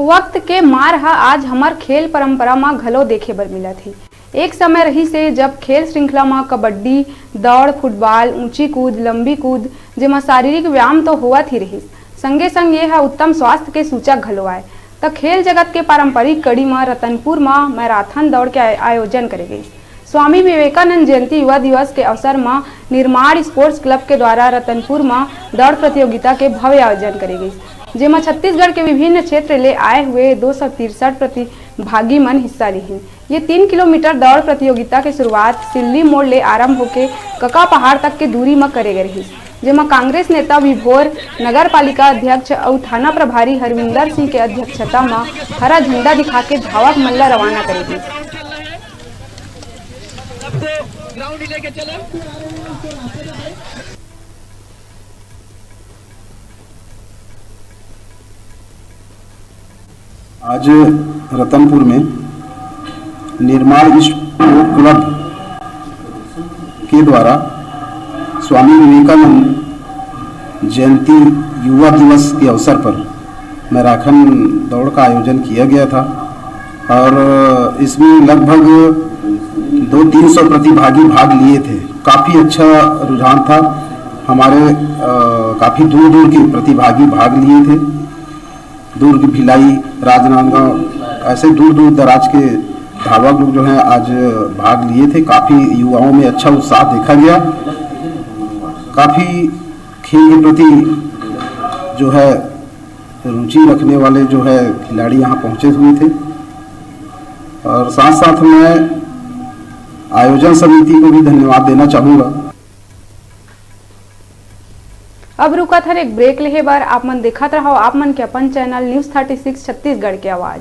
वक्त के मार हा आज हमार खेल परंपरा में घलो देखे बर मिला थी। एक समय रही से जब खेल श्रृंखला में कबड्डी, दौड़, फुटबॉल, ऊंची कूद, लंबी कूद जेमा शारीरिक व्यायाम तो होवत ही रही, संगे संग ये उत्तम स्वास्थ्य के सूचक घलो आए। तो खेल जगत के पारंपरिक कड़ी में रतनपुर में मैराथन दौड़ के आयोजन करे गई। स्वामी विवेकानंद जयंती युवा दिवस के अवसर में निर्माण स्पोर्ट्स क्लब के द्वारा रतनपुर में दौड़ प्रतियोगिता के भव्य आयोजन करे गई, जेमा छत्तीसगढ़ के विभिन्न क्षेत्र ले आए हुए 263 प्रतिभागी मन हिस्सा लिहिन। ये 3 किलोमीटर दौड़ प्रतियोगिता के शुरुआत सिल्ली मोड़ ले आरंभ होके कका पहाड़ तक के दूरी में करे गए रही, जेमा कांग्रेस नेता विभोर, नगर पालिका अध्यक्ष और थाना प्रभारी हरविंदर सिंह के अध्यक्षता में हरा झंडा दिखा के धावक मन ला रवाना करेगी। आज रतनपुर में निर्माण स्पोर्ट्स क्लब के द्वारा स्वामी विवेकानंद जयंती युवा दिवस के अवसर पर मैराथन दौड़ का आयोजन किया गया था और इसमें लगभग 200-300 प्रतिभागी भाग लिए थे। काफ़ी अच्छा रुझान था। हमारे काफ़ी दूर दूर के प्रतिभागी भाग लिए थे। दुर्ग, भिलाई, राजनांदगांव ऐसे दूर दूर दराज के धावक लोग जो हैं आज भाग लिए थे। काफ़ी युवाओं में अच्छा उत्साह देखा गया। काफ़ी खेल के प्रति जो है रुचि रखने वाले जो है खिलाड़ी यहाँ पहुँचे हुए थे और साथ साथ मैं आयोजन समिति को भी धन्यवाद देना चाहूँगा। अब रुका था एक ब्रेक लेहे बार आप मन देखत रहो आप मन के अपन चैनल न्यूज़ 36 छत्तीसगढ़ के आवाज।